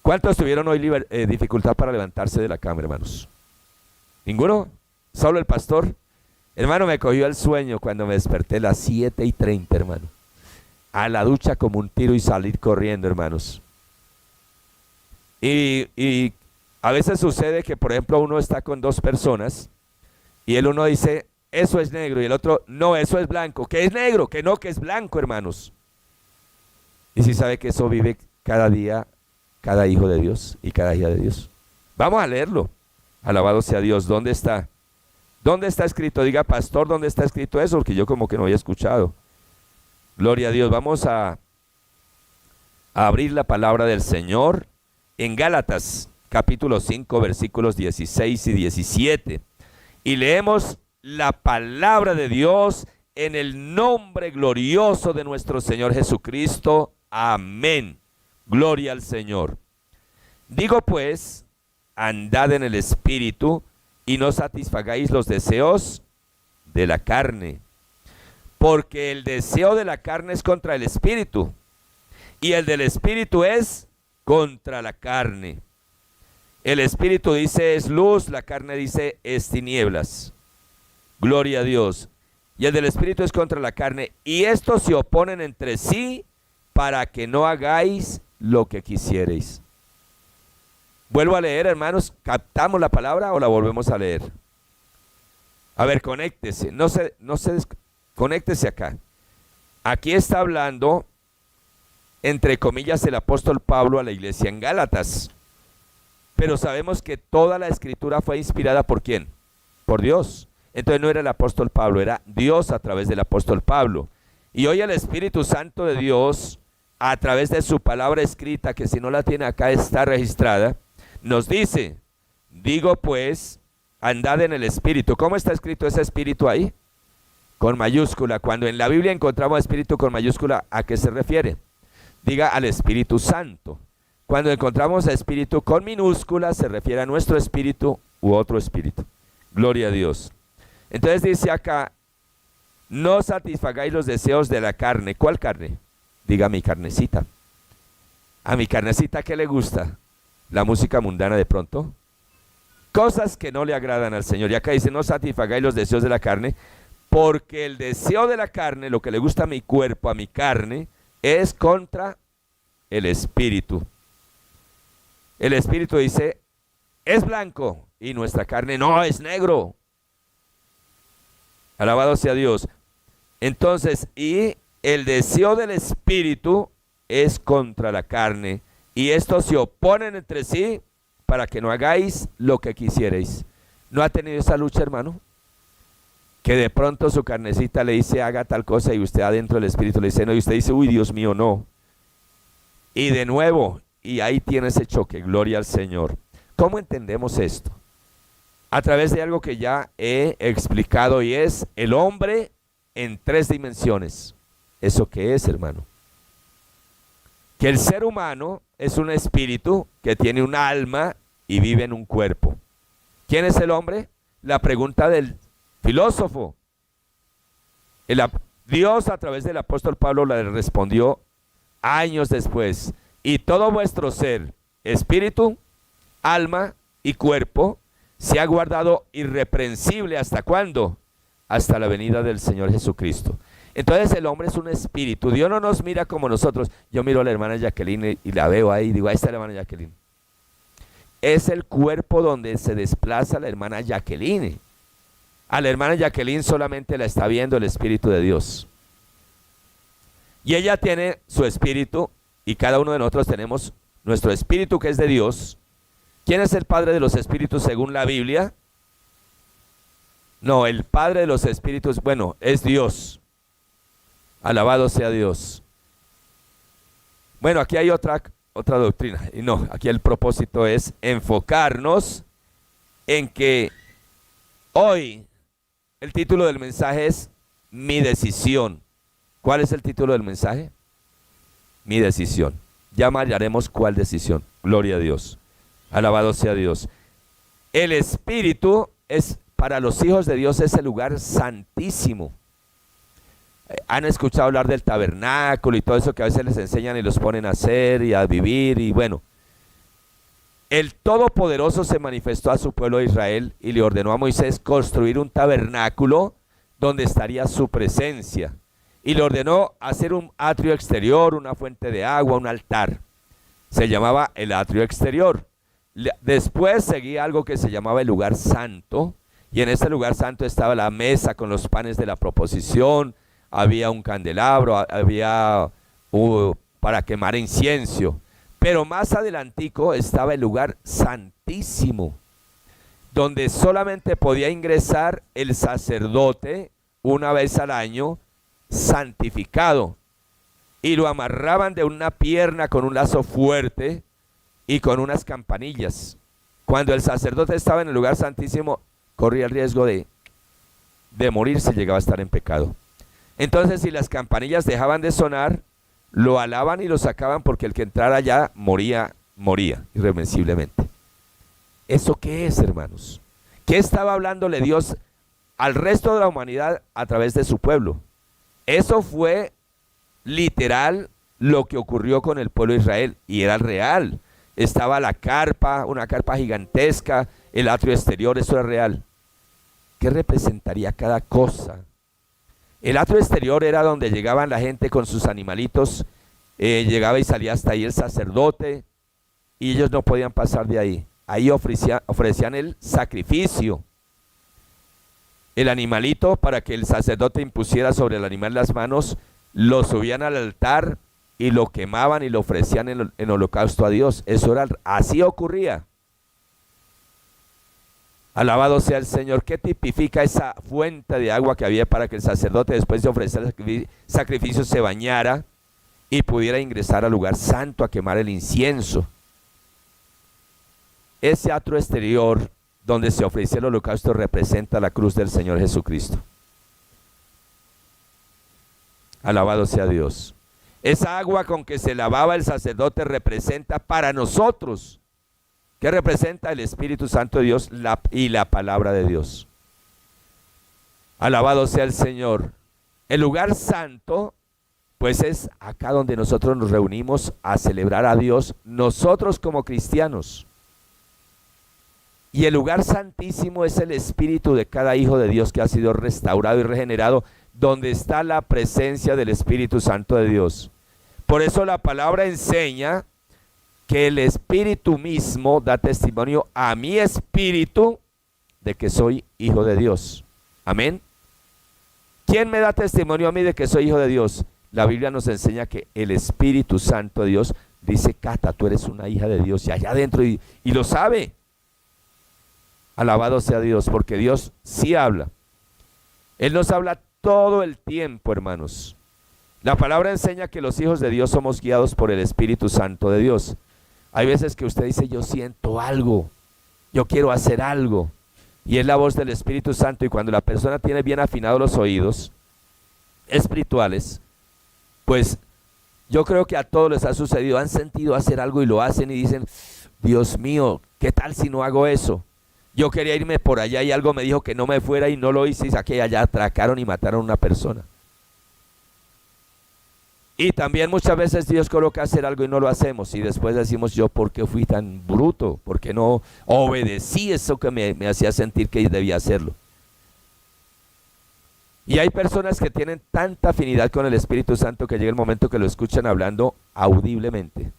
¿Cuántos tuvieron hoy dificultad para levantarse de la cama, hermanos? ¿Ninguno? ¿Solo el pastor? Hermano, me cogió el sueño cuando me desperté a las 7:30, hermano. A la ducha como un tiro y salir corriendo, hermanos. Y a veces sucede que, por ejemplo, uno está con dos personas y el uno dice, eso es negro, y el otro, no, eso es blanco. ¿Qué es negro? Que no, que es blanco, hermanos. Y si sabe que eso vive cada día, cada hijo de Dios y cada hija de Dios. Vamos a leerlo. Alabado sea Dios. ¿Dónde está? ¿Dónde está escrito? Diga, pastor, ¿dónde está escrito eso? Porque yo como que no había escuchado. Gloria a Dios. Vamos a abrir la palabra del Señor en Gálatas, capítulo 5, versículos 16 y 17. Y leemos la palabra de Dios en el nombre glorioso de nuestro Señor Jesucristo. Amén. Gloria al Señor. Digo pues, andad en el Espíritu y no satisfagáis los deseos de la carne. Porque el deseo de la carne es contra el Espíritu, y el del Espíritu es contra la carne. El Espíritu dice es luz, la carne dice es tinieblas. Gloria a Dios. Y el del Espíritu es contra la carne, y estos se oponen entre sí para que no hagáis lo que quisierais. Vuelvo a leer, hermanos. ¿Captamos la palabra o la volvemos a leer? A ver, conéctese. Conéctese acá. Aquí está hablando, entre comillas, el apóstol Pablo a la iglesia en Gálatas. Pero sabemos que toda la escritura fue inspirada ¿por quién? Por Dios. Entonces no era el apóstol Pablo, era Dios a través del apóstol Pablo. Y hoy el Espíritu Santo de Dios, a través de su palabra escrita, que si no la tiene acá está registrada, nos dice, digo pues, andad en el Espíritu. ¿Cómo está escrito ese Espíritu ahí? Con mayúscula. Cuando en la Biblia encontramos Espíritu con mayúscula, ¿a qué se refiere? Diga al Espíritu Santo. Cuando encontramos Espíritu con minúscula, se refiere a nuestro espíritu u otro espíritu. Gloria a Dios. Entonces dice acá, no satisfagáis los deseos de la carne. ¿Cuál carne? Diga mi carnecita. ¿A mi carnecita qué le gusta? La música mundana de pronto. Cosas que no le agradan al Señor. Y acá dice, no satisfagáis los deseos de la carne, porque el deseo de la carne, lo que le gusta a mi cuerpo, a mi carne, es contra el Espíritu. El Espíritu dice, es blanco, y nuestra carne no, es negro. Alabado sea Dios. Entonces, y el deseo del Espíritu es contra la carne, y estos se oponen entre sí para que no hagáis lo que quisierais. ¿No ha tenido esa lucha, hermano? Que de pronto su carnecita le dice haga tal cosa y usted adentro del Espíritu le dice no, y usted dice uy, Dios mío, no. Y de nuevo, y ahí tiene ese choque. Gloria al Señor. ¿Cómo entendemos esto? A través de algo que ya he explicado, y es el hombre en 3 dimensiones. ¿Eso qué es, hermano? Que el ser humano es un espíritu que tiene un alma y vive en un cuerpo. ¿Quién es el hombre? La pregunta del filósofo. Dios a través del apóstol Pablo le respondió años después. Y todo vuestro ser, espíritu, alma y cuerpo, se ha guardado irreprensible. ¿Hasta cuándo? Hasta la venida del Señor Jesucristo. Entonces el hombre es un espíritu. Dios no nos mira como nosotros. Yo miro a la hermana Jacqueline y la veo ahí y digo, ahí está la hermana Jacqueline. Es el cuerpo donde se desplaza la hermana Jacqueline. A la hermana Jacqueline solamente la está viendo el Espíritu de Dios. Y ella tiene su espíritu, y cada uno de nosotros tenemos nuestro espíritu que es de Dios. ¿Quién es el padre de los espíritus según la Biblia? No, el padre de los espíritus, bueno, es Dios. Alabado sea Dios. Bueno, aquí hay otra doctrina. Y no, aquí el propósito es enfocarnos en que hoy el título del mensaje es Mi decisión. ¿Cuál es el título del mensaje? Mi decisión. Ya hallaremos cuál decisión. Gloria a Dios. Alabado sea Dios. El Espíritu es para los hijos de Dios, es el lugar santísimo. Han escuchado hablar del tabernáculo y todo eso que a veces les enseñan y los ponen a hacer y a vivir y bueno. el Todopoderoso se manifestó a su pueblo de Israel y le ordenó a Moisés construir un tabernáculo donde estaría su presencia. Y le ordenó hacer un atrio exterior, una fuente de agua, un altar. Se llamaba el atrio exterior. Después seguía algo que se llamaba el lugar santo. Y en ese lugar santo estaba la mesa con los panes de la proposición. Había un candelabro, había para quemar incienso. Pero más adelantico estaba el lugar santísimo, donde solamente podía ingresar el sacerdote una vez al año, santificado, y lo amarraban de una pierna con un lazo fuerte y con unas campanillas. Cuando el sacerdote estaba en el lugar santísimo, corría el riesgo de morir si llegaba a estar en pecado. Entonces, si las campanillas dejaban de sonar, lo alaban y lo sacaban, porque el que entrara allá moría irreversiblemente. ¿Eso qué es, hermanos? ¿Qué estaba hablándole Dios al resto de la humanidad a través de su pueblo? Eso fue literal lo que ocurrió con el pueblo de Israel, y era real. Estaba la carpa, una carpa gigantesca, el atrio exterior, eso era real. ¿Qué representaría cada cosa? El atrio exterior era donde llegaban la gente con sus animalitos, llegaba y salía hasta ahí el sacerdote, y ellos no podían pasar de ahí. Ahí ofrecían el sacrificio, el animalito, para que el sacerdote impusiera sobre el animal las manos, lo subían al altar y lo quemaban y lo ofrecían en holocausto a Dios. Eso era, así ocurría. Alabado sea el Señor. ¿Qué tipifica esa fuente de agua que había para que el sacerdote, después de ofrecer el sacrificio, se bañara y pudiera ingresar al lugar santo a quemar el incienso? Ese atrio exterior donde se ofrecía el holocausto representa la cruz del Señor Jesucristo. Alabado sea Dios. Esa agua con que se lavaba el sacerdote representa para nosotros, ¿qué representa? El Espíritu Santo de Dios y la palabra de Dios. Alabado sea el Señor. El lugar santo, pues, es acá donde nosotros nos reunimos a celebrar a Dios, nosotros como cristianos. Y el lugar santísimo es el espíritu de cada hijo de Dios que ha sido restaurado y regenerado, donde está la presencia del Espíritu Santo de Dios. Por eso la palabra enseña que el Espíritu mismo da testimonio a mi espíritu de que soy hijo de Dios. Amén. ¿Quién me da testimonio a mí de que soy hijo de Dios? La Biblia nos enseña que el Espíritu Santo de Dios dice: Cata, tú eres una hija de Dios, y allá adentro, y lo sabe. Alabado sea Dios, porque Dios sí habla. Él nos habla todo el tiempo, hermanos. La palabra enseña que los hijos de Dios somos guiados por el Espíritu Santo de Dios. Hay veces que usted dice: yo siento algo, yo quiero hacer algo, y es la voz del Espíritu Santo. Y cuando la persona tiene bien afinados los oídos espirituales, pues yo creo que a todos les ha sucedido, han sentido hacer algo y lo hacen y dicen: Dios mío, ¿qué tal si no hago eso? Yo quería irme por allá y algo me dijo que no me fuera y no lo hice, y saqué allá, atracaron y mataron a una persona. Y también muchas veces Dios coloca a hacer algo y no lo hacemos, y después decimos: yo, ¿por qué fui tan bruto? ¿Por qué no obedecí eso que me hacía sentir que debía hacerlo? Y hay personas que tienen tanta afinidad con el Espíritu Santo que llega el momento que lo escuchan hablando audiblemente.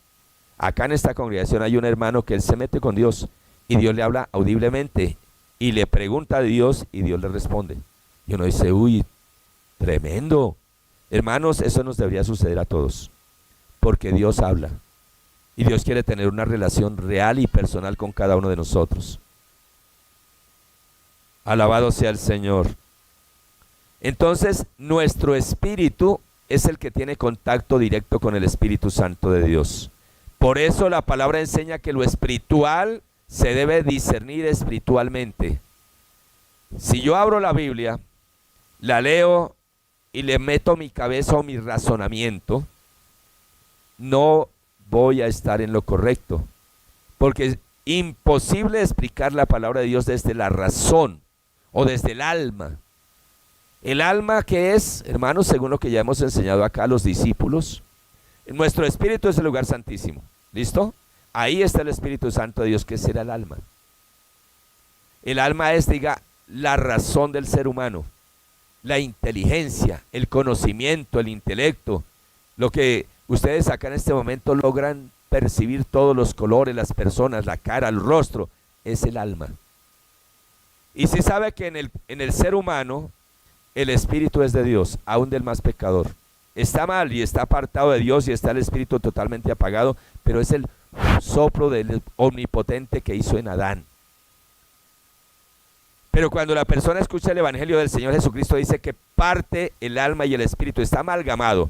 Acá en esta congregación hay un hermano que él se mete con Dios y Dios le habla audiblemente y le pregunta a Dios y Dios le responde. Y uno dice: uy, tremendo. Hermanos, eso nos debería suceder a todos, porque Dios habla y Dios quiere tener una relación real y personal con cada uno de nosotros. Alabado sea el Señor. Entonces, nuestro espíritu es el que tiene contacto directo con el Espíritu Santo de Dios. Por eso la palabra enseña que lo espiritual se debe discernir espiritualmente. Si yo abro la Biblia, la leo y le meto mi cabeza o mi razonamiento, no voy a estar en lo correcto, porque es imposible explicar la palabra de Dios desde la razón o desde el alma. El alma, que es, hermanos, según lo que ya hemos enseñado acá a los discípulos, nuestro espíritu es el lugar santísimo. ¿Listo? ahí está el Espíritu Santo de Dios, que será el alma. El alma es, diga, la razón del ser humano, la inteligencia, el conocimiento, el intelecto, lo que ustedes acá en este momento logran percibir, todos los colores, las personas, la cara, el rostro, es el alma. Y si sabe que en el ser humano el espíritu es de Dios, aún del más pecador. Está mal y está apartado de Dios y está el espíritu totalmente apagado, pero es el soplo del omnipotente que hizo en Adán. Pero cuando la persona escucha el evangelio del Señor Jesucristo, dice que parte el alma y el espíritu, está amalgamado.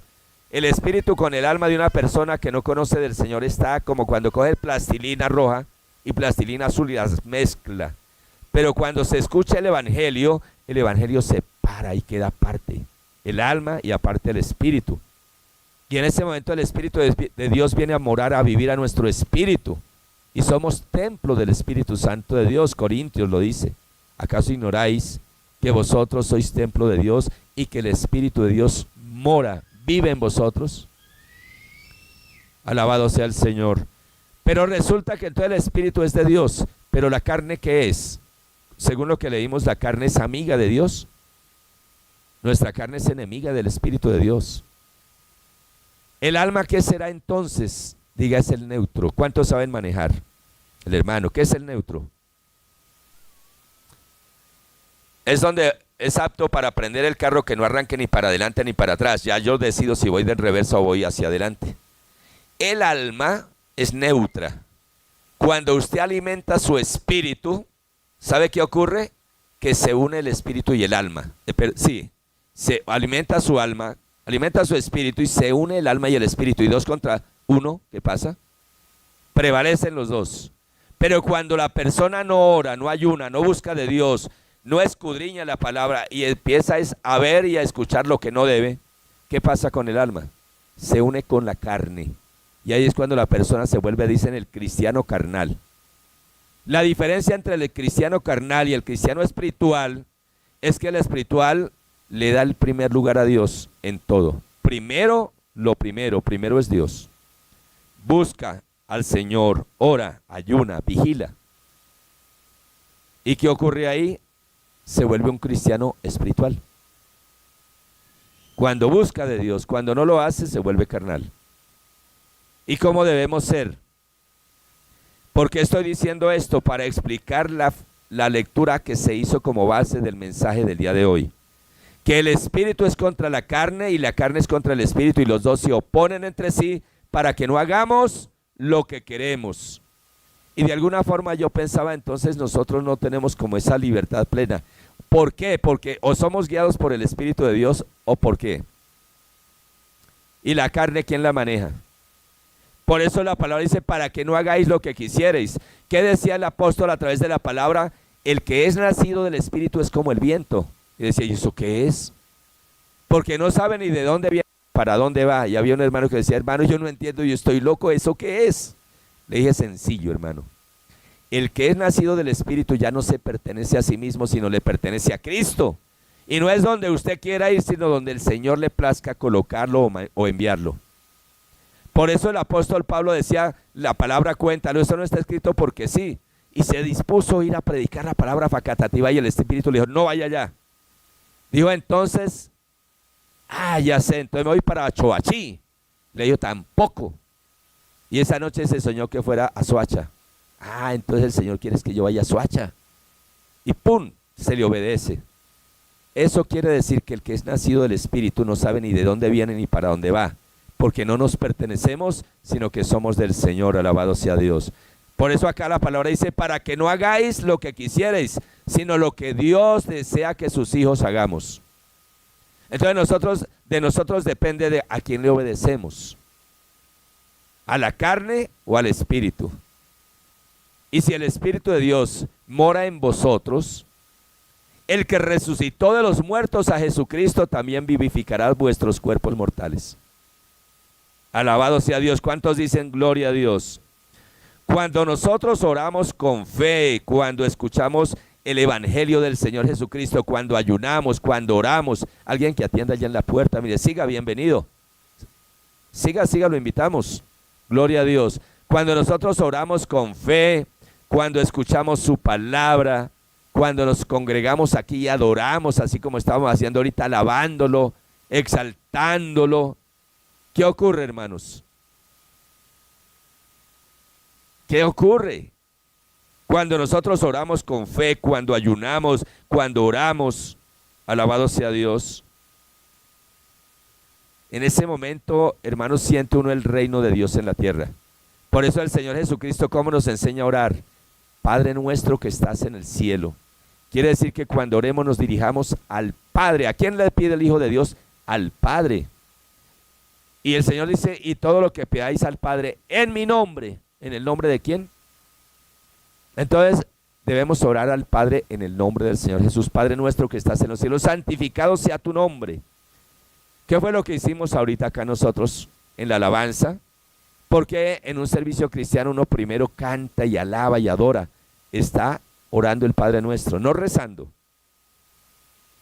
El espíritu con el alma de una persona que no conoce del Señor está como cuando coge plastilina roja y plastilina azul y las mezcla. Pero cuando se escucha el evangelio se para y queda aparte el alma y aparte el espíritu. Y en ese momento el Espíritu de Dios viene a morar, a vivir a nuestro espíritu. Y somos templo del Espíritu Santo de Dios. Corintios lo dice. ¿Acaso ignoráis que vosotros sois templo de Dios y que el Espíritu de Dios mora, vive en vosotros? Alabado sea el Señor. Pero resulta que entonces el Espíritu es de Dios, pero la carne, ¿qué es? Según lo que leímos, la carne es amiga de Dios. Nuestra carne es enemiga del Espíritu de Dios. El alma, ¿qué será entonces? Diga, es el neutro. ¿Cuántos saben manejar? El hermano, ¿qué es el neutro? Es donde es apto para prender el carro, que no arranque ni para adelante ni para atrás. Ya yo decido si voy de reversa o voy hacia adelante. El alma es neutra. Cuando usted alimenta su espíritu, ¿sabe qué ocurre? Que se une el espíritu y el alma. Sí, se alimenta su alma, alimenta su espíritu y se une el alma y el espíritu. Y 2 contra 1, ¿qué pasa? Prevalecen los dos. Pero cuando la persona no ora, no ayuna, no busca de Dios, no escudriña la palabra y empieza a ver y a escuchar lo que no debe, ¿qué pasa con el alma? Se une con la carne. Y ahí es cuando la persona se vuelve, dicen, el cristiano carnal. La diferencia entre el cristiano carnal y el cristiano espiritual es que el espiritual le da el primer lugar a Dios en todo. Primero es Dios. Busca al Señor, ora, ayuna, vigila. ¿Y qué ocurre ahí? Se vuelve un cristiano espiritual. Cuando busca de Dios, cuando no lo hace, se vuelve carnal. ¿Y cómo debemos ser? ¿Por qué estoy diciendo esto? Para explicar la lectura que se hizo como base del mensaje del día de hoy. Que el espíritu es contra la carne y la carne es contra el espíritu, y los dos se oponen entre sí para que no hagamos lo que queremos. Y de alguna forma yo pensaba, entonces nosotros no tenemos como esa libertad plena. ¿Por qué? Porque o somos guiados por el Espíritu de Dios, o ¿por qué? Y la carne, ¿quién la maneja? Por eso la palabra dice, para que no hagáis lo que quisierais. ¿Qué decía el apóstol a través de la palabra? El que es nacido del Espíritu es como el viento. Y decía, ¿y eso qué es? Porque no sabe ni de dónde viene, para dónde va. Y había un hermano que decía, hermano, yo no entiendo, yo estoy loco, ¿eso qué es? Le dije, sencillo, hermano. El que es nacido del Espíritu ya no se pertenece a sí mismo, sino le pertenece a Cristo. Y no es donde usted quiera ir, sino donde el Señor le plazca colocarlo o enviarlo. Por eso el apóstol Pablo decía, la palabra cuéntalo, eso no está escrito porque sí. Y se dispuso a ir a predicar la palabra facatativa, y el Espíritu le dijo, no vaya allá. Dijo entonces, ya sé, entonces me voy para Choachí. Le dijo, tampoco. Y esa noche se soñó que fuera a Soacha. Entonces el Señor quiere que yo vaya a Soacha. Y ¡pum!, se le obedece. Eso quiere decir que el que es nacido del Espíritu no sabe ni de dónde viene ni para dónde va, porque no nos pertenecemos, sino que somos del Señor, alabado sea Dios. Por eso acá la palabra dice, para que no hagáis lo que quisierais, sino lo que Dios desea que sus hijos hagamos. Entonces de nosotros depende de a quién le obedecemos. ¿A la carne o al Espíritu? Y si el Espíritu de Dios mora en vosotros, el que resucitó de los muertos a Jesucristo también vivificará vuestros cuerpos mortales. Alabado sea Dios. ¿Cuántos dicen gloria a Dios? Cuando nosotros oramos con fe, cuando escuchamos el evangelio del Señor Jesucristo, cuando ayunamos, cuando oramos, alguien que atienda allá en la puerta, mire, siga, bienvenido. Siga, lo invitamos. Gloria a Dios. Cuando nosotros oramos con fe, cuando escuchamos su palabra, cuando nos congregamos aquí y adoramos, así como estamos haciendo ahorita, alabándolo, exaltándolo, ¿qué ocurre, hermanos? ¿Qué ocurre? Cuando nosotros oramos con fe, cuando ayunamos, cuando oramos, alabado sea Dios. En ese momento, hermanos, siente uno el reino de Dios en la tierra. Por eso el Señor Jesucristo, ¿cómo nos enseña a orar? Padre nuestro que estás en el cielo. Quiere decir que cuando oremos nos dirijamos al Padre. ¿A quién le pide el Hijo de Dios? Al Padre. Y el Señor dice, y todo lo que pidáis al Padre en mi nombre. ¿En el nombre de quién? Entonces debemos orar al Padre en el nombre del Señor Jesús. Padre nuestro que estás en los cielos, santificado sea tu nombre. ¿Qué fue lo que hicimos ahorita acá nosotros en la alabanza? Porque en un servicio cristiano uno primero canta y alaba y adora. Está orando el Padre nuestro, no rezando,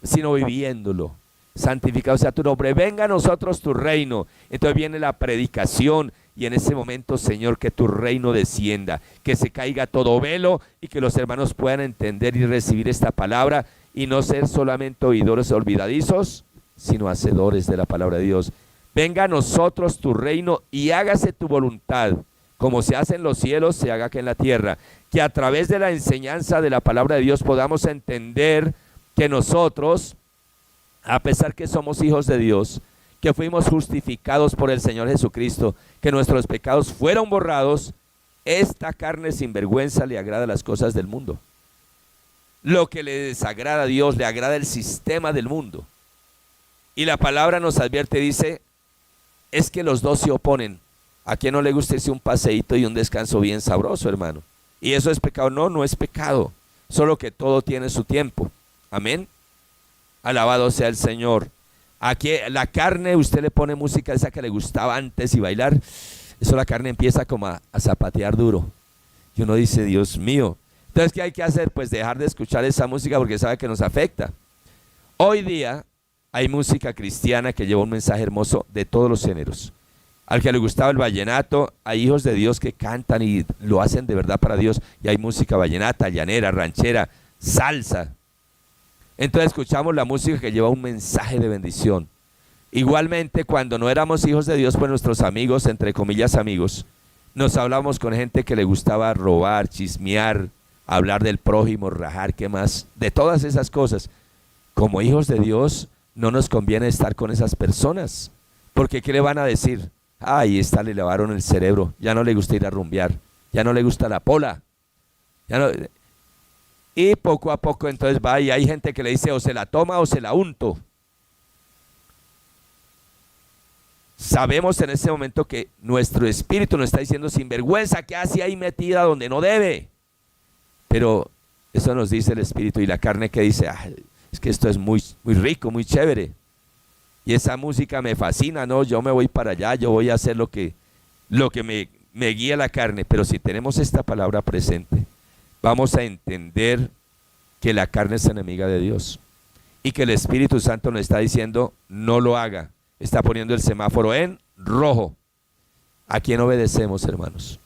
sino viviéndolo. Santificado sea tu nombre, venga a nosotros tu reino. Entonces viene la predicación y en ese momento, Señor, que tu reino descienda, que se caiga todo velo y que los hermanos puedan entender y recibir esta palabra y no ser solamente oidores olvidadizos, sino hacedores de la palabra de Dios. Venga a nosotros tu reino y hágase tu voluntad, como se hace en los cielos, se haga aquí en la tierra. Que a través de la enseñanza de la palabra de Dios podamos entender que nosotros, a pesar que somos hijos de Dios, que fuimos justificados por el Señor Jesucristo, que nuestros pecados fueron borrados, esta carne sin vergüenza le agrada las cosas del mundo. Lo que le desagrada a Dios, le agrada el sistema del mundo. Y la palabra nos advierte, dice, es que los dos se oponen. ¿A quién no le gusta irse un paseíto y un descanso bien sabroso, hermano? ¿Y eso es pecado? No, no es pecado. Solo que todo tiene su tiempo. Amén. Alabado sea el Señor. Aquí la carne, usted le pone música esa que le gustaba antes y bailar. Eso la carne empieza como a zapatear duro. Y uno dice, Dios mío. Entonces, ¿qué hay que hacer? Pues dejar de escuchar esa música porque sabe que nos afecta. Hoy día hay música cristiana que lleva un mensaje hermoso de todos los géneros. Al que le gustaba el vallenato, hay hijos de Dios que cantan y lo hacen de verdad para Dios. Y hay música vallenata, llanera, ranchera, salsa. Entonces escuchamos la música que lleva un mensaje de bendición. Igualmente, cuando no éramos hijos de Dios, pues nuestros amigos, entre comillas amigos, nos hablamos con gente que le gustaba robar, chismear, hablar del prójimo, rajar, ¿qué más? De todas esas cosas. Como hijos de Dios, no nos conviene estar con esas personas. Porque ¿qué le van a decir? Ahí está, le lavaron el cerebro, ya no le gusta ir a rumbear, ya no le gusta la pola. Ya no. Y poco a poco entonces va y hay gente que le dice o se la toma o se la unto. Sabemos en ese momento que nuestro espíritu nos está diciendo sinvergüenza, ¿qué hace ahí metida donde no debe? Pero eso nos dice el espíritu y la carne que dice, es que esto es muy, muy rico, muy chévere. Y esa música me fascina, no, yo me voy para allá, yo voy a hacer lo que me guía la carne. Pero si tenemos esta palabra presente, vamos a entender que la carne es enemiga de Dios y que el Espíritu Santo nos está diciendo no lo haga. Está poniendo el semáforo en rojo. ¿A quién obedecemos, hermanos?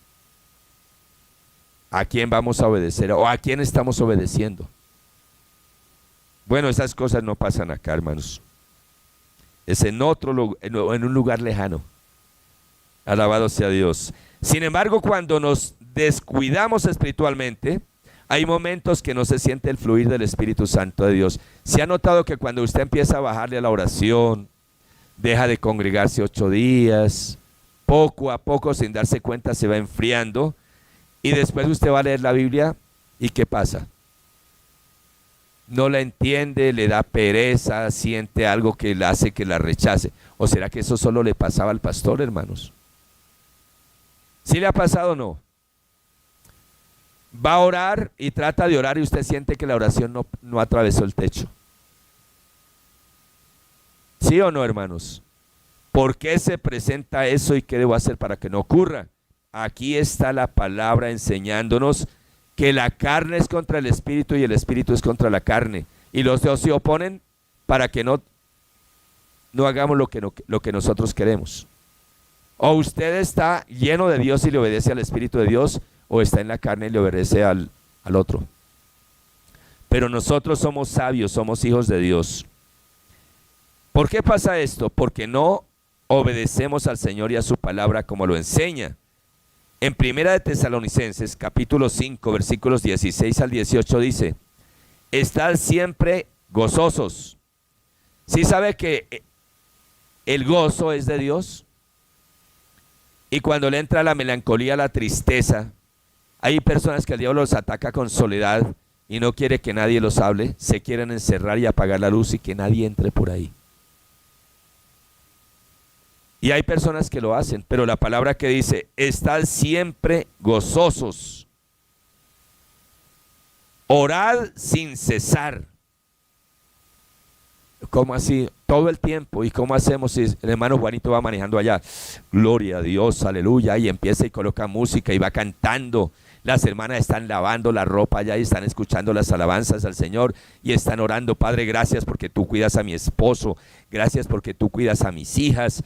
¿A quién vamos a obedecer? ¿O a quién estamos obedeciendo? Bueno, esas cosas no pasan acá, hermanos. Es en un lugar lejano. Alabado sea Dios. Sin embargo, cuando nos descuidamos espiritualmente, hay momentos que no se siente el fluir del Espíritu Santo de Dios. ¿Se ha notado que cuando usted empieza a bajarle a la oración, deja de congregarse 8 días, poco a poco, sin darse cuenta, se va enfriando, y después usted va a leer la Biblia, ¿y qué pasa? No la entiende, le da pereza, siente algo que le hace que la rechace. ¿O será que eso solo le pasaba al pastor, hermanos? ¿Sí le ha pasado o no? Va a orar y trata de orar y usted siente que la oración no atravesó el techo. ¿Sí o no, hermanos? ¿Por qué se presenta eso y qué debo hacer para que no ocurra? Aquí está la palabra enseñándonos que la carne es contra el espíritu y el espíritu es contra la carne. Y los dos se oponen para que no hagamos lo que nosotros queremos. O usted está lleno de Dios y le obedece al Espíritu de Dios, o está en la carne y le obedece al otro. Pero nosotros somos sabios, somos hijos de Dios. ¿Por qué pasa esto? Porque no obedecemos al Señor y a su palabra como lo enseña. En Primera de Tesalonicenses, capítulo 5, versículos 16 al 18 dice: estad siempre gozosos. ¿Sí sabe que el gozo es de Dios? Y cuando le entra la melancolía, la tristeza, hay personas que el diablo los ataca con soledad y no quiere que nadie los hable, se quieren encerrar y apagar la luz y que nadie entre por ahí. Y hay personas que lo hacen, pero la palabra que dice: estad siempre gozosos, orad sin cesar. ¿Cómo así? Todo el tiempo. ¿Y cómo hacemos si el hermano Juanito va manejando allá? Gloria a Dios, aleluya, y empieza y coloca música y va cantando. Las hermanas están lavando la ropa allá y están escuchando las alabanzas al Señor y están orando: Padre, gracias porque tú cuidas a mi esposo, gracias porque tú cuidas a mis hijas.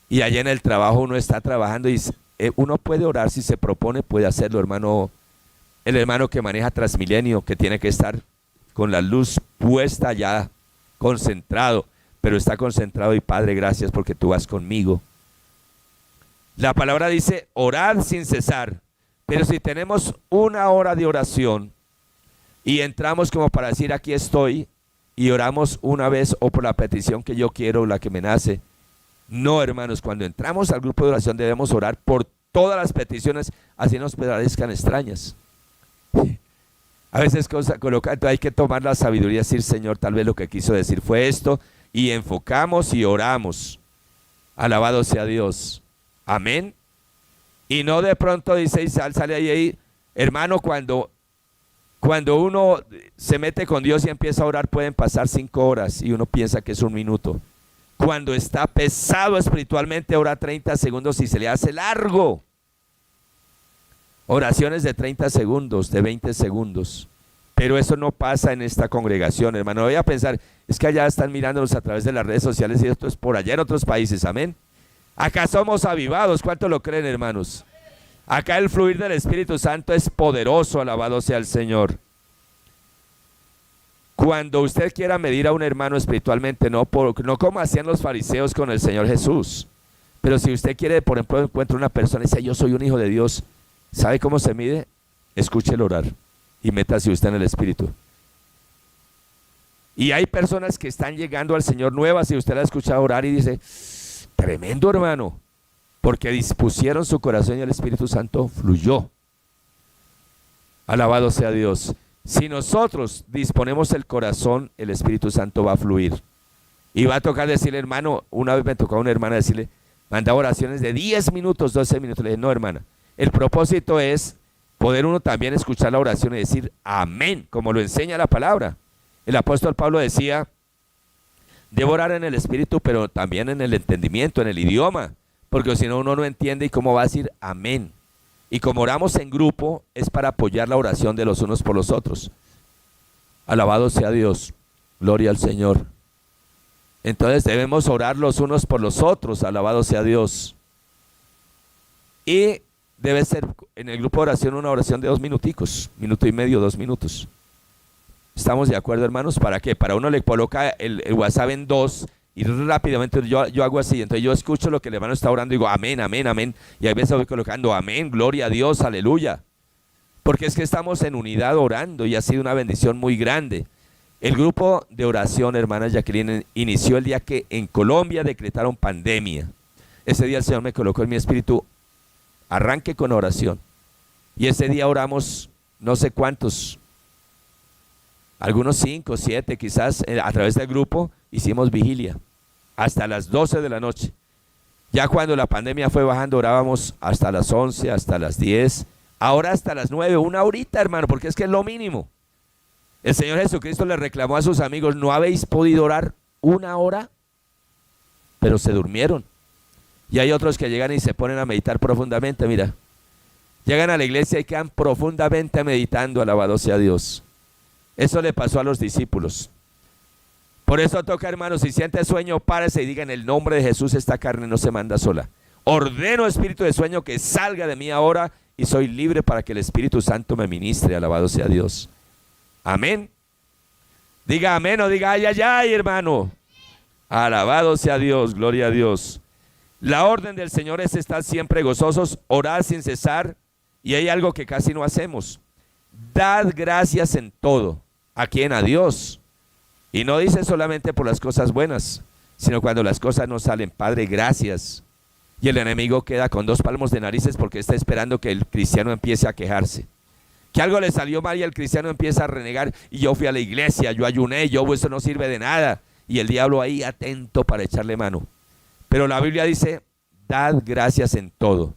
Y allá en el trabajo uno está trabajando y uno puede orar si se propone, puede hacerlo, hermano. El hermano que maneja Transmilenio, que tiene que estar con la luz puesta allá, concentrado, pero está concentrado y: Padre, gracias porque tú vas conmigo. La palabra dice: orad sin cesar. Pero si tenemos una hora de oración y entramos como para decir: aquí estoy, y oramos una vez o por la petición que yo quiero, la que me nace. No, hermanos, cuando entramos al grupo de oración debemos orar por todas las peticiones, así nos parezcan extrañas. A veces hay que tomar la sabiduría y decir: Señor, tal vez lo que quiso decir fue esto, y enfocamos y oramos. Alabado sea Dios. Amén. Y no de pronto dice y sale ahí, hermano, cuando uno se mete con Dios y empieza a orar, pueden pasar 5 horas y uno piensa que es un minuto. Cuando está pesado espiritualmente, ora 30 segundos y se le hace largo. Oraciones de 30 segundos, de 20 segundos. Pero eso no pasa en esta congregación, hermano. Voy a pensar: es que allá están mirándonos a través de las redes sociales y esto es por allá en otros países. Amén. Acá somos avivados. ¿Cuánto lo creen, hermanos? Acá el fluir del Espíritu Santo es poderoso. Alabado sea el Señor. Cuando usted quiera medir a un hermano espiritualmente, no como hacían los fariseos con el Señor Jesús, pero si usted quiere, por ejemplo, encuentra una persona y dice: yo soy un hijo de Dios, ¿sabe cómo se mide? Escúchelo orar y métase usted en el Espíritu. Y hay personas que están llegando al Señor nuevas y usted la ha escuchado orar y dice: tremendo, hermano, porque dispusieron su corazón y el Espíritu Santo fluyó. Alabado sea Dios. Si nosotros disponemos el corazón, el Espíritu Santo va a fluir. Y va a tocar decirle: hermano, una vez me tocó a una hermana decirle, mandaba oraciones de 10 minutos, 12 minutos. Le dije: no, hermana, el propósito es poder uno también escuchar la oración y decir amén, como lo enseña la palabra. El apóstol Pablo decía: debo orar en el Espíritu, pero también en el entendimiento, en el idioma, porque si no, uno no entiende y cómo va a decir amén. Y como oramos en grupo, es para apoyar la oración de los unos por los otros. Alabado sea Dios, gloria al Señor. Entonces debemos orar los unos por los otros, alabado sea Dios. Y debe ser en el grupo de oración una oración de 2 minuticos, 1 minuto y medio, 2 minutos. ¿Estamos de acuerdo, hermanos? ¿Para qué? Para uno le coloca el WhatsApp en 2 y rápidamente yo hago así. Entonces yo escucho lo que el hermano está orando y digo amén, amén, amén. Y a veces voy colocando amén, gloria a Dios, aleluya. Porque es que estamos en unidad orando y ha sido una bendición muy grande. El grupo de oración, hermana Jacqueline, inició el día que en Colombia decretaron pandemia. Ese día el Señor me colocó en mi espíritu: arranque con oración. Y ese día oramos no sé cuántos, algunos 5, 7 quizás, a través del grupo hicimos vigilia hasta las 12 de la noche. Ya cuando la pandemia fue bajando, orábamos hasta las 11, hasta las 10, ahora hasta las 9, una horita, hermano, porque es que es lo mínimo. El Señor Jesucristo le reclamó a sus amigos: ¿no habéis podido orar 1 hora? Pero se durmieron. Y hay otros que llegan y se ponen a meditar profundamente, mira. Llegan a la iglesia y quedan profundamente meditando, alabado sea Dios. Eso le pasó a los discípulos. Por eso toca, hermanos, si siente sueño, párese y diga: en el nombre de Jesús, esta carne no se manda sola. Ordeno, espíritu de sueño, que salga de mí ahora y soy libre para que el Espíritu Santo me ministre. Alabado sea Dios. Amén. Diga amén o diga ay, ay, ay, hermano. Alabado sea Dios, gloria a Dios. La orden del Señor es estar siempre gozosos, orar sin cesar. Y hay algo que casi no hacemos. Dad gracias en todo. ¿A quién? A Dios. Y no dice solamente por las cosas buenas, sino cuando las cosas no salen. Padre, gracias. Y el enemigo queda con 2 palmos de narices porque está esperando que el cristiano empiece a quejarse. Que algo le salió mal y el cristiano empieza a renegar. Y yo fui a la iglesia, yo ayuné, eso no sirve de nada. Y el diablo ahí atento para echarle mano. Pero la Biblia dice, dad gracias en todo.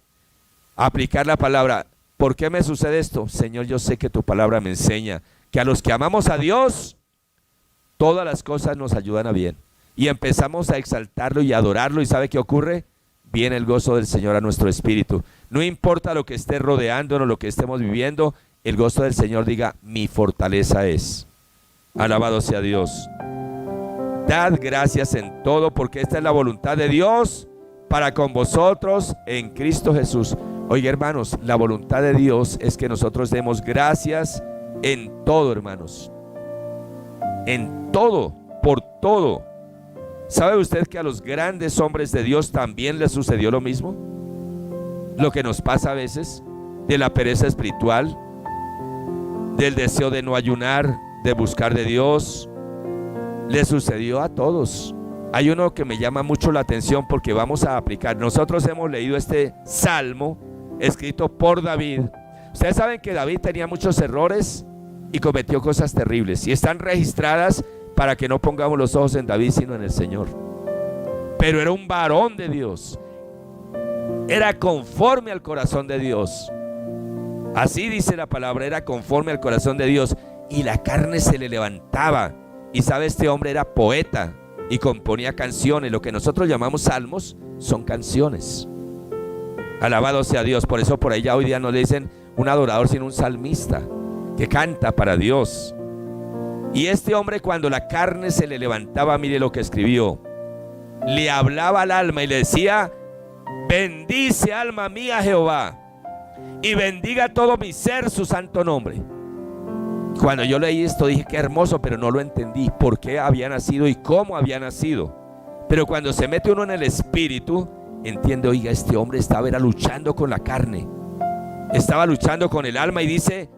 Aplicar la palabra. ¿Por qué me sucede esto? Señor, yo sé que tu palabra me enseña que a los que amamos a Dios, todas las cosas nos ayudan a bien. Y empezamos a exaltarlo y adorarlo. ¿Y sabe qué ocurre? Viene el gozo del Señor a nuestro espíritu. No importa lo que esté rodeándonos, lo que estemos viviendo, el gozo del Señor diga, mi fortaleza es. Alabado sea Dios. Dad gracias en todo, porque esta es la voluntad de Dios para con vosotros en Cristo Jesús. Oiga, hermanos, la voluntad de Dios es que nosotros demos gracias en todo, hermanos. En todo, por todo. ¿Sabe usted que a los grandes hombres de Dios también les sucedió lo mismo? Lo que nos pasa a veces, de la pereza espiritual, del deseo de no ayunar, de buscar de Dios, le sucedió a todos. Hay uno que me llama mucho la atención porque vamos a aplicar. Nosotros hemos leído este salmo escrito por David. Ustedes saben que David tenía muchos errores y cometió cosas terribles y están registradas para que no pongamos los ojos en David sino en el Señor. Pero era un varón de Dios, era conforme al corazón de Dios. Así dice la palabra, era conforme al corazón de Dios y la carne se le levantaba. Y sabe, este hombre era poeta y componía canciones. Lo que nosotros llamamos salmos son canciones. Alabado sea Dios. Por eso por ahí ya hoy día no le dicen un adorador sino un salmista que canta para Dios. Y este hombre, cuando la carne se le levantaba, mire lo que escribió. Le hablaba al alma y le decía, bendice alma mía Jehová y bendiga todo mi ser su santo nombre. Cuando yo leí esto dije qué hermoso, pero no lo entendí por qué había nacido y cómo había nacido. Pero cuando se mete uno en el espíritu, entiende, oiga, este hombre estaba luchando con la carne, estaba luchando con el alma y dice,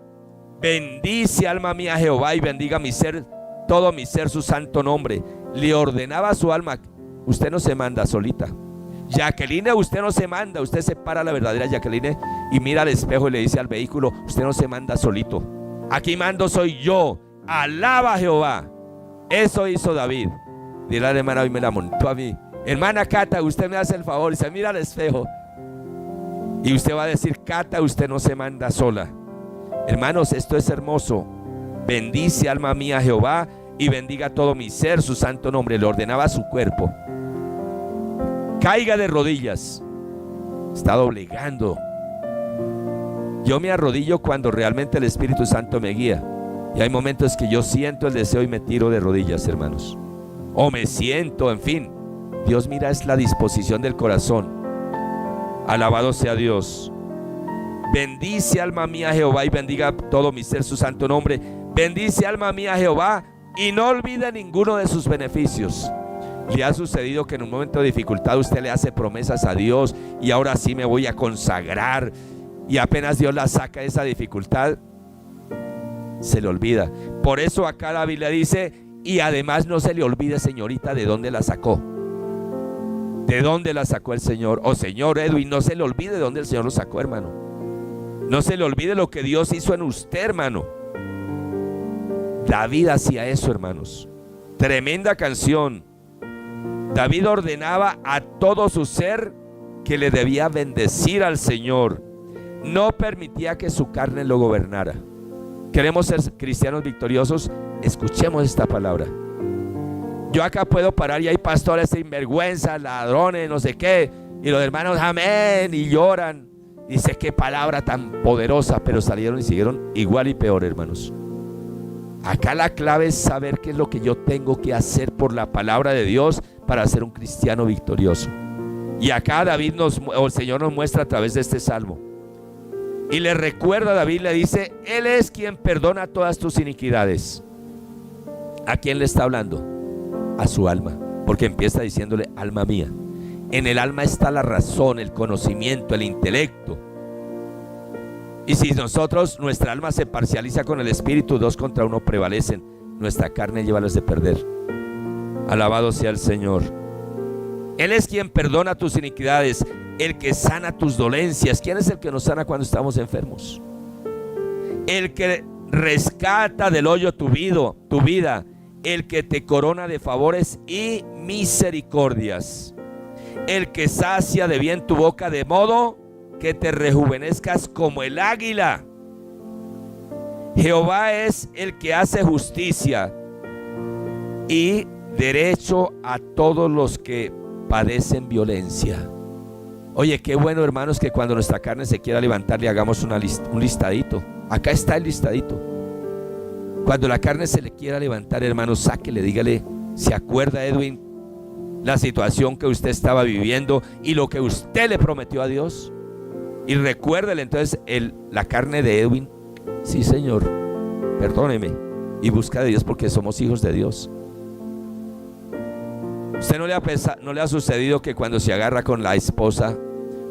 bendice alma mía Jehová y bendiga mi ser, todo mi ser su santo nombre. Le ordenaba a su alma, usted no se manda solita. Jacqueline, usted no se manda, usted se para la verdadera Jacqueline y mira al espejo y le dice al vehículo, usted no se manda solito. Aquí mando soy yo, alaba a Jehová. Eso hizo David. Dile a la hermana, hoy me la montó a mí. Hermana Cata, usted me hace el favor y se mira al espejo. Y usted va a decir, Cata, usted no se manda sola. Hermanos, esto es hermoso. Bendice alma mía Jehová y bendiga todo mi ser su santo nombre. Le ordenaba a su cuerpo. Caiga de rodillas. Está doblegando. Yo me arrodillo cuando realmente el Espíritu Santo me guía. Y hay momentos que yo siento el deseo y me tiro de rodillas, hermanos. O me siento, en fin. Dios mira, es la disposición del corazón. Alabado sea Dios. Bendice alma mía Jehová y bendiga todo mi ser su santo nombre. Bendice alma mía Jehová y no olvide ninguno de sus beneficios. ¿Le ha sucedido que en un momento de dificultad usted le hace promesas a Dios y ahora sí me voy a consagrar? Y apenas Dios la saca de esa dificultad, se le olvida. Por eso acá la Biblia dice, y además no se le olvide, señorita, de dónde la sacó. ¿De dónde la sacó el Señor? O señor Edwin, no se le olvide de dónde el Señor lo sacó, hermano. No se le olvide lo que Dios hizo en usted, hermano. David hacía eso, hermanos. Tremenda canción. David ordenaba a todo su ser que le debía bendecir al Señor. No permitía que su carne lo gobernara. ¿Queremos ser cristianos victoriosos? Escuchemos esta palabra. Yo acá puedo parar y hay pastores sinvergüenzas, ladrones, no sé qué, y los hermanos amén y lloran. Dice qué palabra tan poderosa, pero salieron y siguieron igual y peor, hermanos. Acá la clave es saber qué es lo que yo tengo que hacer por la palabra de Dios para ser un cristiano victorioso. Y acá David el Señor nos muestra a través de este salmo. Y le recuerda a David, le dice, Él es quien perdona todas tus iniquidades. ¿A quién le está hablando? A su alma, porque empieza diciéndole, alma mía. En el alma está la razón, el conocimiento, el intelecto. Y si nuestra alma se parcializa con el espíritu, 2 contra 1 prevalecen. Nuestra carne lleva las de perder. Alabado sea el Señor. Él es quien perdona tus iniquidades, el que sana tus dolencias. ¿Quién es el que nos sana cuando estamos enfermos? El que rescata del hoyo tu vida, el que te corona de favores y misericordias, el que sacia de bien tu boca de modo que te rejuvenezcas como el águila. Jehová es el que hace justicia y derecho a todos los que padecen violencia. Oye, qué bueno, hermanos, que cuando nuestra carne se quiera levantar le hagamos un listadito. Acá está el listadito. Cuando la carne se le quiera levantar, hermanos, sáquele, dígale, ¿se acuerda, Edwin, la situación que usted estaba viviendo y lo que usted le prometió a Dios? Y recuérdele entonces la carne de Edwin. Sí, Señor, perdóneme. Y busca de Dios porque somos hijos de Dios. ¿Usted no le ha sucedido que cuando se agarra con la esposa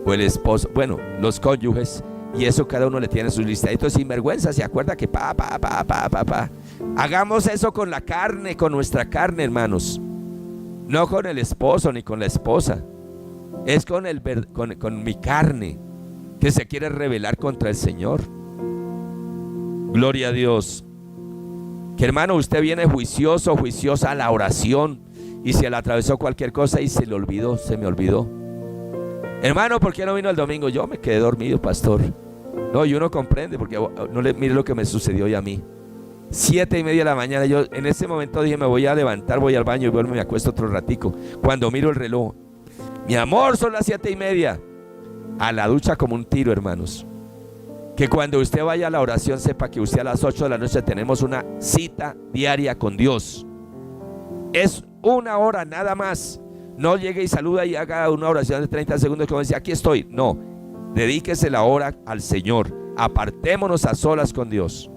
o el esposo, bueno, los cónyuges, y eso cada uno le tiene sus listaditos sin vergüenza, se acuerda que hagamos eso con la carne, con nuestra carne, hermanos, no con el esposo ni con la esposa, es con mi carne que se quiere rebelar contra el Señor. Gloria a Dios. Que hermano, usted viene juiciosa a la oración y se le atravesó cualquier cosa y se me olvidó. Hermano, ¿por qué no vino el domingo? Yo me quedé dormido, pastor. No, y uno comprende, porque mire lo que me sucedió hoy a mí. 7:30 de la mañana, yo en ese momento dije, me voy a levantar, voy al baño y vuelvo y me acuesto otro ratico. Cuando miro el reloj, mi amor, son las 7:30. A la ducha como un tiro, hermanos. Que cuando usted vaya a la oración, sepa que usted a las 8 de la noche tenemos una cita diaria con Dios. Es 1 hora nada más. No llegue y saluda y haga una oración de 30 segundos como dice, aquí estoy. No, dedíquese la hora al Señor. Apartémonos a solas con Dios.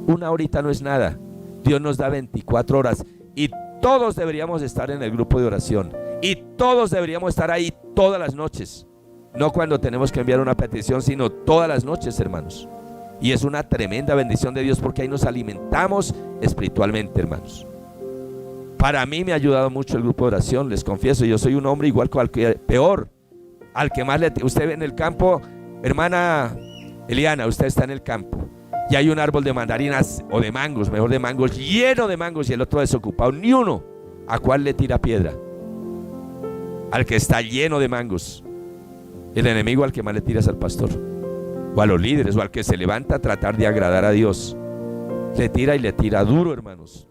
1 horita no es nada. Dios nos da 24 horas y todos deberíamos estar en el grupo de oración. Y todos deberíamos estar ahí todas las noches. No cuando tenemos que enviar una petición, sino todas las noches, hermanos. Y es una tremenda bendición de Dios porque ahí nos alimentamos espiritualmente, hermanos. Para mí me ha ayudado mucho el grupo de oración, les confieso. Yo soy un hombre igual cualquier, peor, al que más usted ve en el campo, hermana Eliana, usted está en el campo y hay un árbol de mandarinas o de mangos, mejor de mangos, lleno de mangos y el otro desocupado, ni uno. ¿A cuál le tira piedra? Al que está lleno de mangos. El enemigo al que más le tira es al pastor o a los líderes o al que se levanta a tratar de agradar a Dios. Le tira y le tira duro, hermanos.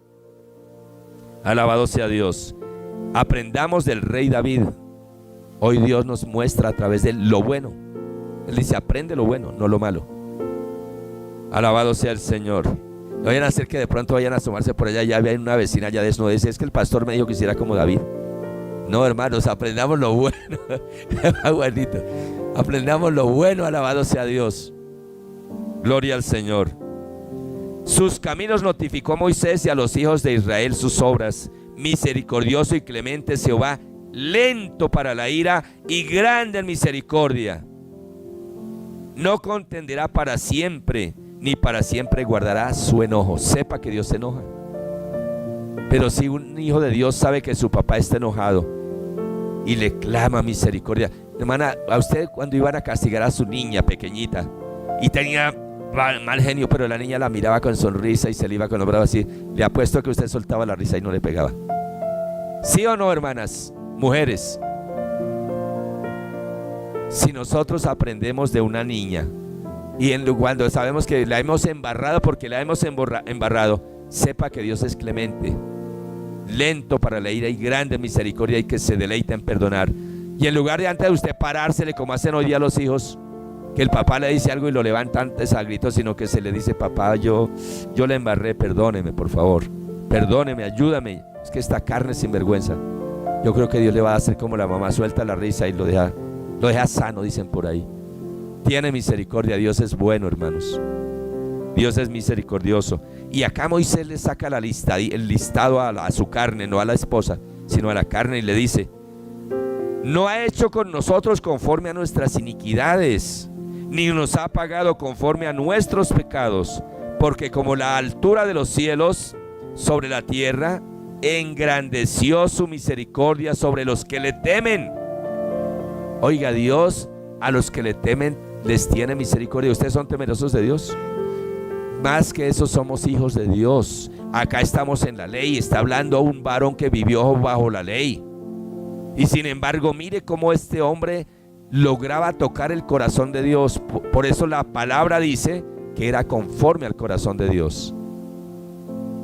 Alabado sea Dios. Aprendamos del rey David. Hoy Dios nos muestra a través de lo bueno. Él dice, aprende lo bueno, no lo malo. Alabado sea el Señor. No vayan a hacer que de pronto vayan a asomarse por allá. Ya había una vecina ya desnuda. Dice, es que el pastor me dijo que hiciera como David. No, hermanos, aprendamos lo bueno. Abuelito, aprendamos lo bueno. Alabado sea Dios. Gloria al Señor. Sus caminos notificó a Moisés y a los hijos de Israel sus obras. Misericordioso y clemente Jehová, lento para la ira y grande en misericordia. No contenderá para siempre, ni para siempre guardará su enojo. Sepa que Dios se enoja. Pero si un hijo de Dios sabe que su papá está enojado y le clama misericordia. Hermana, a usted cuando iban a castigar a su niña pequeñita y tenía mal genio, pero la niña la miraba con sonrisa y se le iba con los brazos así, le apuesto que usted soltaba la risa y no le pegaba. ¿Sí o no, hermanas, mujeres? Si nosotros aprendemos de una niña y cuando sabemos que la hemos embarrado porque la hemos embarrado, sepa que Dios es clemente, lento para la ira y grande en misericordia y que se deleita en perdonar. Y en lugar de antes de usted parársele como hacen hoy día los hijos, que el papá le dice algo y lo levanta antes a gritos, sino que se le dice, papá, yo le embarré, perdóneme por favor, perdóneme, ayúdame, es que esta carne es sinvergüenza. yo creo que Dios le va a hacer como la mamá, suelta la risa y lo deja sano, dicen por ahí. Tiene misericordia, Dios es bueno, hermanos. Dios es misericordioso. Y acá Moisés le saca el listado a su carne, no a la esposa, sino a la carne, y le dice: no ha hecho con nosotros conforme a nuestras iniquidades, ni nos ha pagado conforme a nuestros pecados, porque como la altura de los cielos sobre la tierra, engrandeció su misericordia sobre los que le temen. Oiga, Dios a los que le temen les tiene misericordia. ¿Ustedes son temerosos de Dios? Más que eso, somos hijos de Dios. Acá estamos en la ley. Está hablando un varón que vivió bajo la ley. Y sin embargo, mire cómo este hombre lograba tocar el corazón de Dios. Por eso la palabra dice que era conforme al corazón de Dios.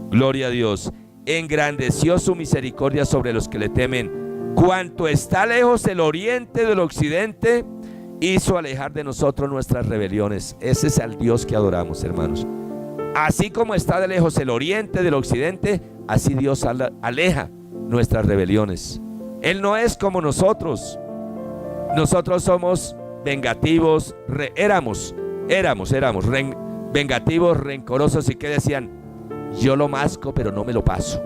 Gloria a Dios. Engrandeció su misericordia sobre los que le temen. Cuanto está lejos el oriente del occidente, hizo alejar de nosotros nuestras rebeliones. Ese es el Dios que adoramos, hermanos. Así como está de lejos el oriente del occidente, así Dios aleja nuestras rebeliones. Él no es como nosotros. Nosotros somos vengativos, éramos vengativos, rencorosos, y que decían: yo lo masco pero no me lo paso.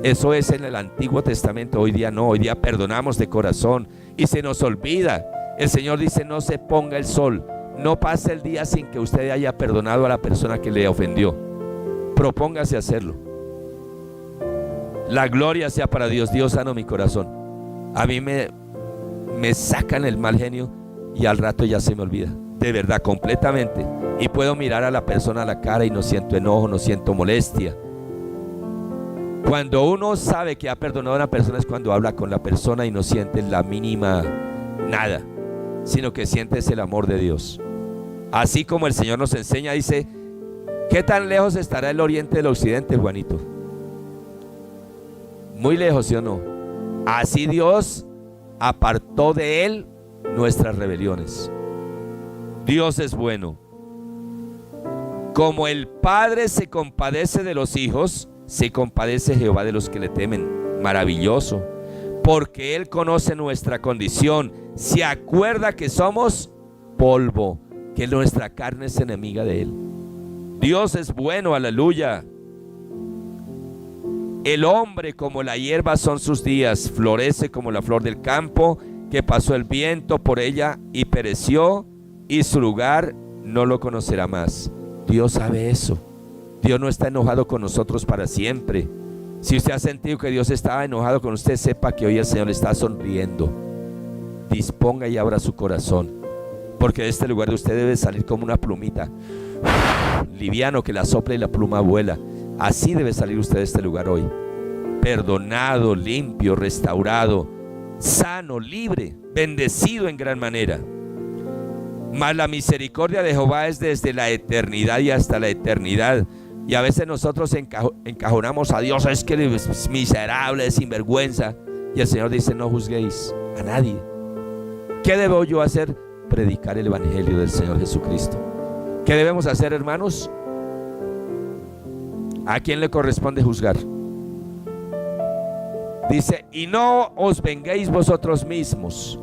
Eso es en el Antiguo Testamento. Hoy día no, hoy día perdonamos de corazón y se nos olvida. El Señor dice: no se ponga el sol, no pase el día sin que usted haya perdonado a la persona que le ofendió. Propóngase a hacerlo. La gloria sea para Dios. Dios sano mi corazón. A mí me sacan el mal genio y al rato ya se me olvida, de verdad, completamente. Y puedo mirar a la persona a la cara y no siento enojo, no siento molestia. Cuando uno sabe que ha perdonado a una persona es cuando habla con la persona y no siente la mínima nada, sino que sientes el amor de Dios. Así como el Señor nos enseña, dice: ¿qué tan lejos estará el oriente del occidente, Juanito? Muy lejos, ¿sí o no? Así Dios apartó de él nuestras rebeliones. Dios es bueno. Como el Padre se compadece de los hijos, se compadece Jehová de los que le temen. Maravilloso. Porque Él conoce nuestra condición. Se acuerda que somos polvo, que nuestra carne es enemiga de Él. Dios es bueno, aleluya. El hombre como la hierba son sus días, florece como la flor del campo, que pasó el viento por ella y pereció, y su lugar no lo conocerá más. Dios sabe eso. Dios no está enojado con nosotros para siempre. Si usted ha sentido que Dios estaba enojado con usted, sepa que hoy el Señor le está sonriendo. Disponga y abra su corazón, porque de este lugar de usted debe salir como una plumita, liviano, que la sopla y la pluma vuela. Así debe salir usted de este lugar hoy, perdonado, limpio, restaurado, sano, libre, bendecido en gran manera. Mas la misericordia de Jehová es desde la eternidad y hasta la eternidad. Y a veces nosotros encajonamos a Dios: es que es miserable, es sinvergüenza. Y el Señor dice: no juzguéis a nadie. ¿Qué debo yo hacer? Predicar el evangelio del Señor Jesucristo. ¿Qué debemos hacer, hermanos? ¿A quién le corresponde juzgar? Dice: y no os venguéis vosotros mismos,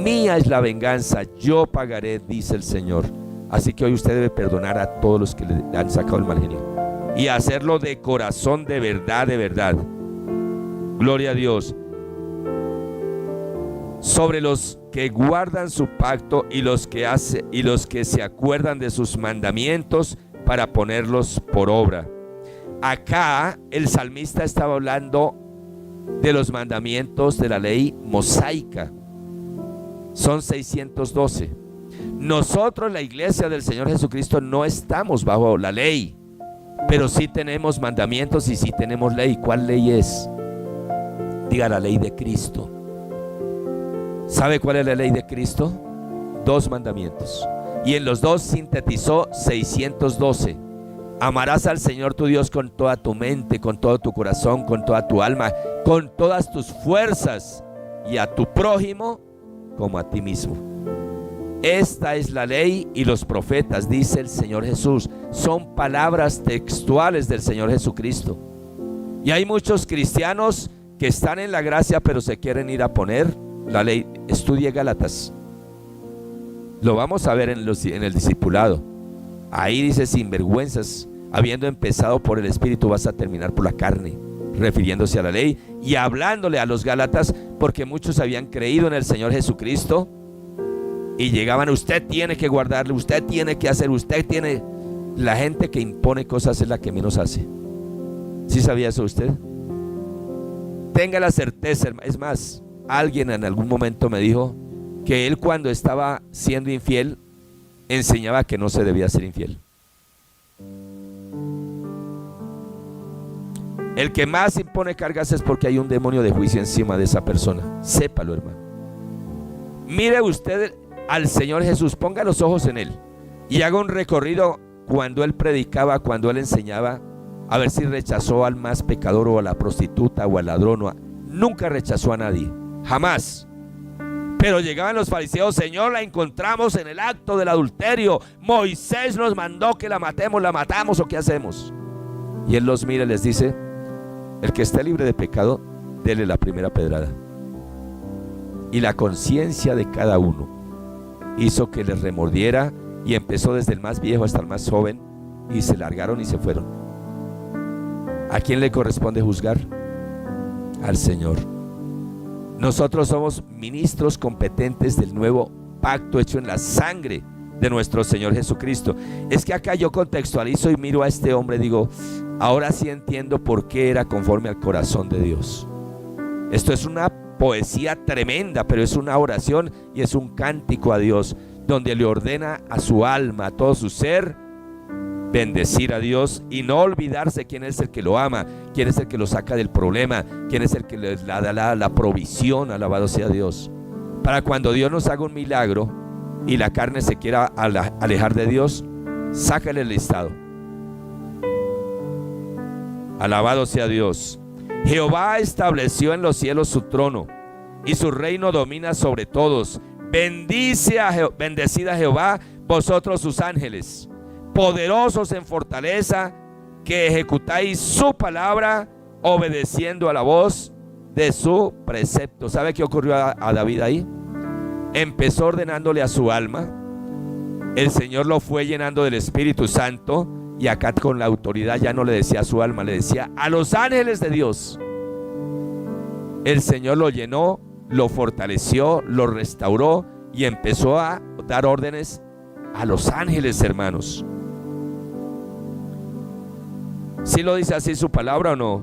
mía es la venganza, yo pagaré, dice el Señor. Así que hoy usted debe perdonar a todos los que le han sacado el mal genio, y hacerlo de corazón, de verdad, de verdad. Gloria a Dios. Sobre los que guardan su pacto y los que se acuerdan de sus mandamientos para ponerlos por obra. Acá el salmista estaba hablando de los mandamientos de la ley mosaica. Son 612. Nosotros, la iglesia del Señor Jesucristo, no estamos bajo la ley, pero sí tenemos mandamientos y sí tenemos ley. ¿Cuál ley es? Diga: la ley de Cristo. ¿Sabe cuál es la ley de Cristo? 2 mandamientos. Y en los 2 sintetizó 612. Amarás al Señor tu Dios con toda tu mente, con todo tu corazón, con toda tu alma, con todas tus fuerzas, y a tu prójimo como a ti mismo. Esta es la ley y los profetas, dice el Señor Jesús. Son palabras textuales del Señor Jesucristo. Y hay muchos cristianos que están en la gracia pero se quieren ir a poner la ley. Estudie Gálatas. Lo vamos a ver en el discipulado. Ahí dice: sinvergüenzas, habiendo empezado por el Espíritu vas a terminar por la carne, refiriéndose a la ley y hablándole a los Gálatas, porque muchos habían creído en el Señor Jesucristo y llegaban: usted tiene que guardarle, usted tiene que hacer, usted tiene. La gente que impone cosas es la que menos hace. ¿Sí sabía eso usted? Tenga la certeza. Es más, alguien en algún momento me dijo que él, cuando estaba siendo infiel, enseñaba que no se debía ser infiel. El que más impone cargas es porque hay un demonio de juicio encima de esa persona. Sépalo, hermano. Mire usted al Señor Jesús, ponga los ojos en Él y haga un recorrido cuando Él predicaba, cuando Él enseñaba, a ver si rechazó al más pecador o a la prostituta o al ladrón. Nunca rechazó a nadie, jamás. Pero llegaban los fariseos: Señor, la encontramos en el acto del adulterio, Moisés nos mandó que la matemos, ¿la matamos o qué hacemos? Y Él los mira y les dice: el que esté libre de pecado, dele la primera pedrada. Y la conciencia de cada uno hizo que les remordiera, y empezó desde el más viejo hasta el más joven, y se largaron y se fueron. ¿A quién le corresponde juzgar? Al Señor. Nosotros somos ministros competentes del nuevo pacto hecho en la sangre de nuestro Señor Jesucristo. Es que acá yo contextualizo y miro a este hombre y digo: ahora sí entiendo por qué era conforme al corazón de Dios. Esto es una poesía tremenda, pero es una oración y es un cántico a Dios, donde le ordena a su alma, a todo su ser, bendecir a Dios y no olvidarse quién es el que lo ama, quién es el que lo saca del problema, quién es el que le da la provisión. Alabado sea Dios. Para cuando Dios nos haga un milagro y la carne se quiera alejar de Dios, sácale el listado. Alabado sea Dios. Jehová estableció en los cielos su trono, y su reino domina sobre todos. Bendecid a Jehová, vosotros sus ángeles, poderosos en fortaleza, que ejecutáis su palabra, obedeciendo a la voz de su precepto. ¿Sabe qué ocurrió a David ahí? Empezó ordenándole a su alma. El Señor lo fue llenando del Espíritu Santo, y acá con la autoridad ya no le decía a su alma, le decía a los ángeles de Dios. El Señor lo llenó, lo fortaleció, lo restauró y empezó a dar órdenes a los ángeles, hermanos. ¿Sí lo dice así su palabra o no?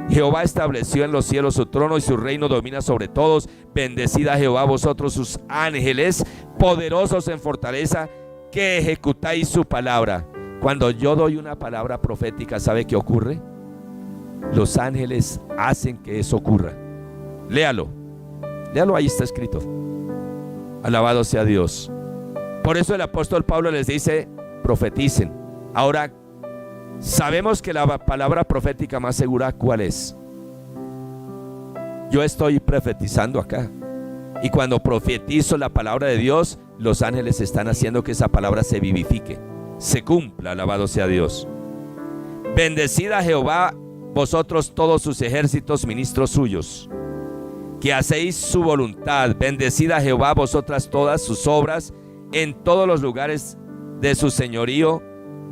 Jehová estableció en los cielos su trono, y su reino domina sobre todos. Bendecid a Jehová, vosotros sus ángeles, poderosos en fortaleza, que ejecutáis su palabra. Cuando yo doy una palabra profética, ¿sabe qué ocurre? Los ángeles hacen que eso ocurra. Léalo, ahí está escrito. Alabado sea Dios. Por eso el apóstol Pablo les dice: profeticen. Ahora, sabemos que la palabra profética más segura, ¿cuál es? Yo estoy profetizando acá, y cuando profetizo la palabra de Dios, los ángeles están haciendo que esa palabra se vivifique, se cumpla. Alabado sea Dios. Bendecid a Jehová, vosotros todos sus ejércitos, ministros suyos, que hacéis su voluntad. Bendecid a Jehová, vosotras todas sus obras, en todos los lugares de su señorío.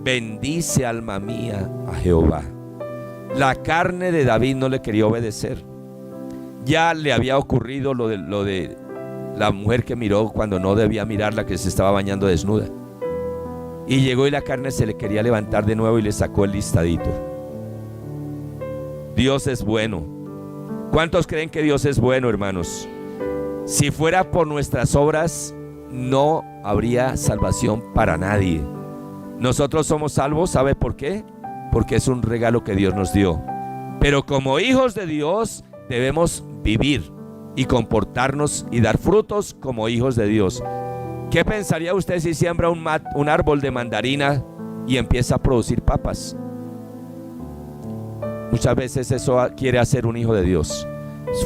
Bendice, alma mía, a Jehová. La carne de David no le quería obedecer. Ya le había ocurrido lo de la mujer que miró cuando no debía mirarla, que se estaba bañando desnuda. Y llegó y la carne se le quería levantar de nuevo y le sacó el listadito. Dios es bueno. ¿Cuántos creen que Dios es bueno, hermanos? Si fuera por nuestras obras, no habría salvación para nadie. Nosotros somos salvos, ¿sabe por qué? Porque es un regalo que Dios nos dio. Pero como hijos de Dios debemos vivir y comportarnos y dar frutos como hijos de Dios. ¿Qué pensaría usted si siembra un árbol de mandarina y empieza a producir papas? Muchas veces eso quiere hacer un hijo de Dios.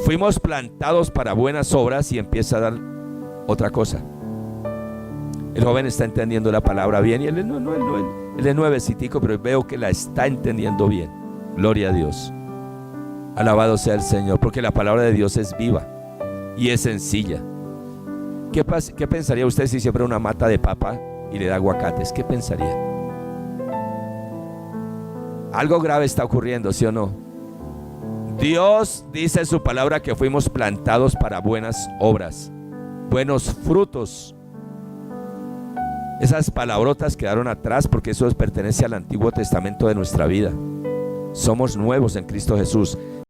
Fuimos plantados para buenas obras y empieza a dar otra cosa. El joven está entendiendo la palabra bien, y él es nuevecitico, pero veo que la está entendiendo bien. Gloria a Dios. Alabado sea el Señor, porque la palabra de Dios es viva y es sencilla. ¿Qué pensaría usted si siembra una mata de papa y le da aguacates? ¿Qué pensaría? Algo grave está ocurriendo, ¿sí o no? Dios dice en su palabra que fuimos plantados para buenas obras, buenos frutos. Esas palabrotas quedaron atrás porque eso pertenece al Antiguo Testamento de nuestra vida. Somos nuevos en Cristo Jesús.